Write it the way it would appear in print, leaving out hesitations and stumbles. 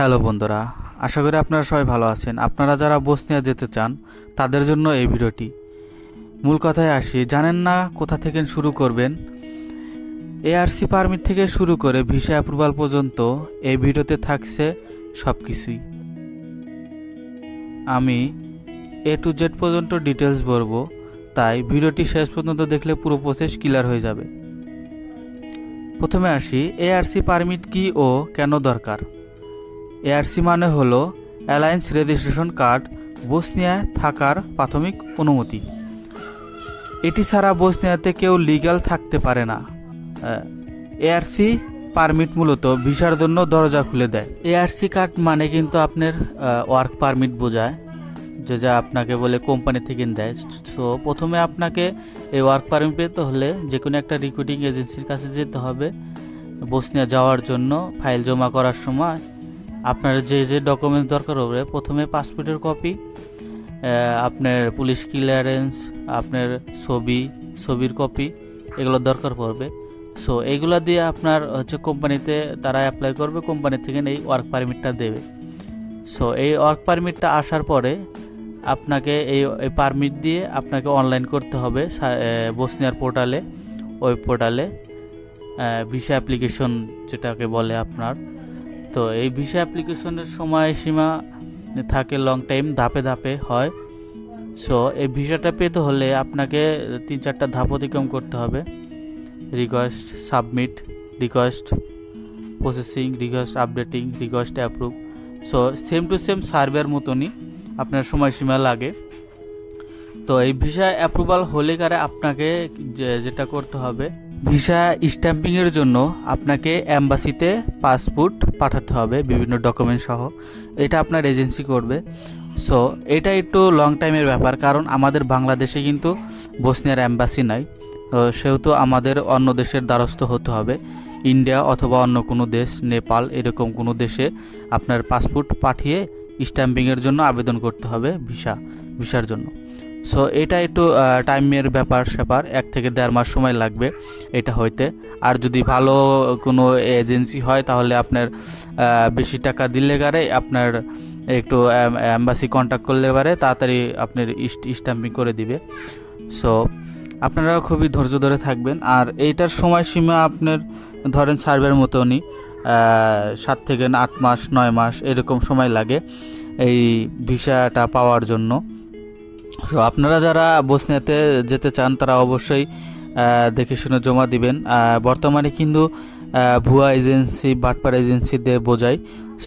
Hello বন্ধুরা, আশা করি আপনারা সবাই ভালো আছেন। আপনারা যারা বসনিয়া যেতে চান তাদের জন্য এই ভিডিওটি। মূল কথায় আসি, জানেন না কোথা থেকে শুরু করবেন। এআরসি পারমিট থেকে শুরু করে ভিসা অ্যাপ্রুভাল পর্যন্ত এই ভিডিওতে থাকছে সব কিছুই। আমি A to Z পর্যন্ত ডিটেলস বলবো, তাই ভিডিওটি শেষ পর্যন্ত দেখলে পুরো প্রসেস ক্লিয়ার হয়ে যাবে। প্রথমে আসি, এআরসি পারমিট কি ও কেন দরকার। এআরসি মানে হলো অ্যালায়েন্স রেজিস্ট্রেশন কার্ড, বসনিয়ায় থাকার প্রাথমিক অনুমতি। এটি ছাড়া বসনিয়াতে কেউ লিগ্যাল থাকতে পারে না। এআরসি পারমিট মূলত ভিসার জন্য দরজা খুলে দেয়। এআরসি কার্ড মানে কিন্তু আপনার ওয়ার্ক পারমিট বোঝায়, যা আপনাকে বলে কোম্পানি থেকে দেয়। সো প্রথমে আপনাকে এই ওয়ার্ক পারমিট পেতে হলে যে কোনো একটা রিক্রুটিং এজেন্সির কাছে যেতে হবে। বসনিয়া যাওয়ার জন্য ফাইল জমা করার সময় আপনার যে ডকুমেন্টস দরকার হবে, প্রথমে পাসপোর্টের কপি, আপনার পুলিশ ক্লিয়ারেন্স, আপনার ছবির কপি, এগুলো দরকার পড়বে। সো এইগুলো দিয়ে আপনার কোম্পানিতে তারা অ্যাপ্লাই করবে, কোম্পানি থেকে এই ওয়ার্ক পারমিটটা দেবে। সো এই ওয়ার্ক পারমিটটা আসার পরে আপনাকে এই পারমিট দিয়ে আপনাকে অনলাইন করতে হবে বসনিয়ার পোর্টালে, ওই পোর্টালে ভিসা অ্যাপ্লিকেশন যেটাকে বলে আপনার। তো এই ভিসা অ্যাপ্লিকেশনের সময়সীমা থাকে লং টাইম, ধাপে ধাপে হয়। সো এই ভিসাটা পেতে হলে আপনাকে 3-4টা ধাপ অতিক্রম করতে হবে। Request submit, request processing, request updating, request approve. So same to same সার্ভের মতনই আপনার সময়সীমা লাগে। তো এই ভিসা অ্যাপ্রুভাল হলে কারে আপনাকে যেটা করতে হবে, ভিসা স্ট্যাম্পিংয়ের জন্য আপনাকে অ্যাম্বাসিতে পাসপোর্ট পাঠাতে হবে বিভিন্ন ডকুমেন্ট সহ। এটা আপনার এজেন্সি করবে। সো এটা একটু লং টাইমের ব্যাপার, কারণ আমাদের বাংলাদেশে কিন্তু বসনিয়ার অ্যাম্বাসি নাই। সেহেতু আমাদের অন্য দেশের দ্বারস্থ হতে হবে, ইন্ডিয়া অথবা অন্য কোনো দেশ, নেপাল, এরকম কোনো দেশে আপনার পাসপোর্ট পাঠিয়ে স্ট্যাম্পিংয়ের জন্য আবেদন করতে হবে ভিসার জন্য। সো এটা একটু টাইমের ব্যাপার 1 থেকে 1.5 মাস সময় লাগবে এটা হইতে। আর যদি ভালো কোনো এজেন্সি হয় তাহলে আপনার বেশি টাকা দিলে গারে আপনার একটু অ্যাম্বাসি কন্ট্যাক্ট করলে পারে তাড়াতাড়ি আপনার স্ট্যাম্পিং করে দিবে। সো আপনারা খুবই ধৈর্য ধরে থাকবেন। আর এইটার সময়সীমা আপনার ধরেন সার্ভের মতনই 7 থেকে 8 মাস, 9 মাস এরকম সময় লাগে এই ভিসাটা পাওয়ার জন্য। তো আপনারা যারা বসনিয়াতে যেতে চান তারা অবশ্যই দেখে শুনে জমা দিবেন। বর্তমানে কিন্তু ভুয়া এজেন্সি, বাটপার এজেন্সি দিয়ে বোঝায়,